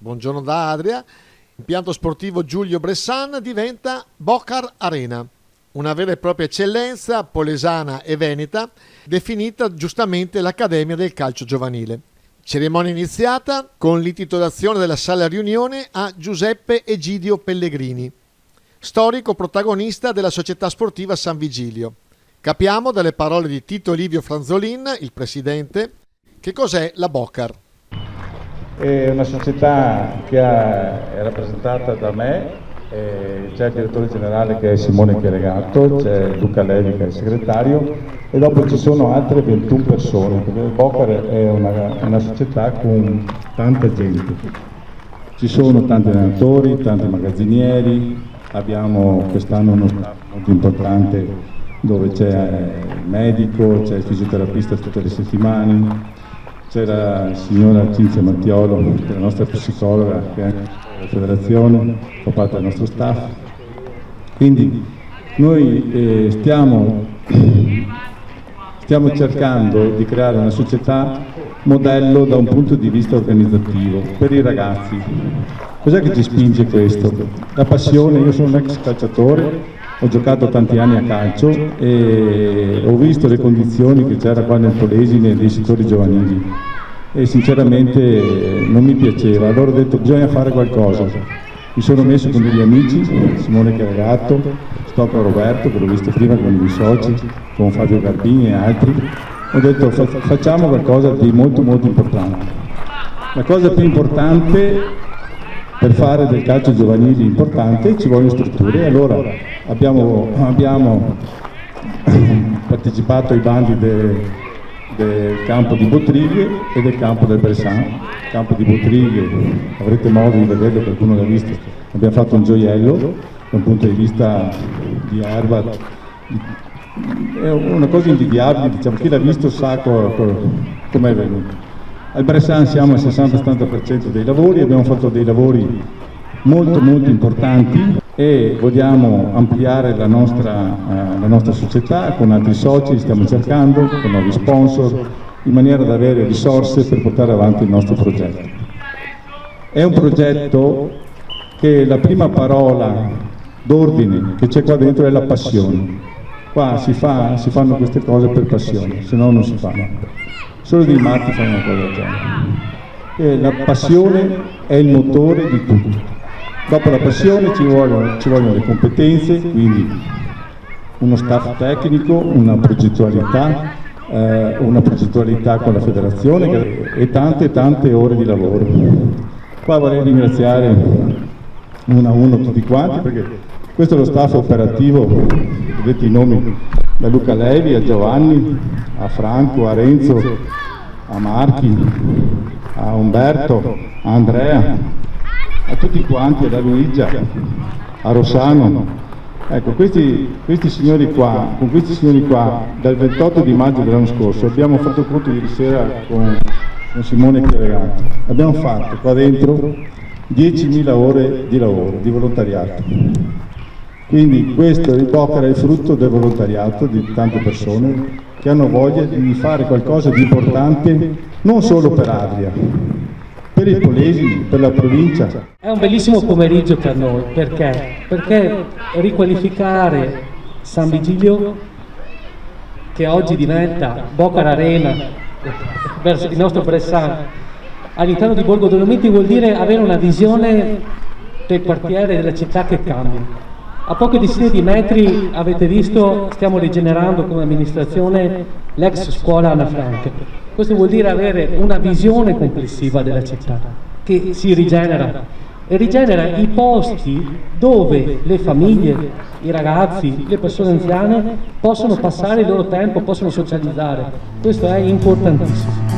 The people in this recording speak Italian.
buongiorno da Adria. L'impianto sportivo Giulio Bressan diventa Bocar Arena, una vera e propria eccellenza polesana e veneta, definita giustamente l'Accademia del Calcio Giovanile. Cerimonia iniziata con l'intitolazione della sala riunione a Giuseppe Egidio Pellegrini, storico protagonista della società sportiva San Vigilio. Capiamo dalle parole di Tito Livio Franzolin, il presidente, che cos'è la Bocar. È una società che è rappresentata da me, c'è il direttore generale che è Simone Chiaregatto, c'è Luca Levi che è il segretario e dopo ci sono altre 21 persone, perché il Bocar è una società con tanta gente. Ci sono tanti allenatori, tanti magazzinieri, abbiamo quest'anno uno staff molto importante dove c'è il medico, c'è il fisioterapista tutte le settimane, c'è la signora Cinzia Mattiolo, che è la nostra psicologa, che è della federazione, fa parte del nostro staff. Quindi noi stiamo cercando di creare una società modello da un punto di vista organizzativo per i ragazzi. Cos'è che ci spinge questo? La passione. Io sono un ex calciatore, ho giocato tanti anni a calcio e ho visto le condizioni che c'era qua nel Polesine dei settori giovanili e sinceramente non mi piaceva. Allora ho detto bisogna fare qualcosa. Mi sono messo con degli amici, Simone Chiaregatto, sto con Roberto che l'ho visto prima con i miei soci, con Fabio Garbini e altri. Ho detto facciamo qualcosa di molto molto importante. La cosa più importante per fare del calcio giovanile importante ci vogliono strutture. Allora abbiamo partecipato ai bandi del campo di Bottrighe e del campo del Bressan. Il campo di Bottrighe avrete modo di vederlo, qualcuno l'ha visto, abbiamo fatto un gioiello da un punto di vista di erba, è una cosa invidiabile, diciamo, chi l'ha visto sa com'è venuto. Al Bressan siamo al 60-70% dei lavori, abbiamo fatto dei lavori molto molto importanti e vogliamo ampliare la nostra società con altri soci, stiamo cercando, con nuovi sponsor, in maniera da avere risorse per portare avanti il nostro progetto. È un progetto che la prima parola d'ordine che c'è qua dentro è la passione. Qua si fanno queste cose per passione, se no non si fanno. Solo dei matti fanno una cosa del genere. La passione è il motore di tutto. Dopo la passione ci vogliono le competenze, quindi uno staff tecnico, una progettualità con la federazione e tante ore di lavoro. Qua vorrei ringraziare uno a uno tutti quanti, perché questo è lo staff operativo, vedete i nomi, da Luca Levi a Giovanni, a Franco, a Renzo, a Marchi, a Umberto, a Andrea, a tutti quanti, a Luigia, a Rossano. Ecco, questi signori qua, con questi signori qua, dal 28 di maggio dell'anno scorso, abbiamo fatto conto ieri sera con Simone Chiaregatto, abbiamo fatto qua dentro 10.000 ore di lavoro, di volontariato. Quindi questo il Bocar è il frutto del volontariato di tante persone che hanno voglia di fare qualcosa di importante non solo per Adria, per i Polesini, per la provincia. È un bellissimo pomeriggio per noi, perché riqualificare San Vigilio, che oggi diventa Bocar Arena, verso il nostro Bressan, all'interno di Borgo Dolomiti, vuol dire avere una visione del quartiere della città che cambia. A poche decine di metri, avete visto, stiamo rigenerando come amministrazione l'ex scuola Anna Frank. Questo vuol dire avere una visione complessiva della città che si rigenera e rigenera i posti dove le famiglie, i ragazzi, le persone anziane possono passare il loro tempo, possono socializzare. Questo è importantissimo.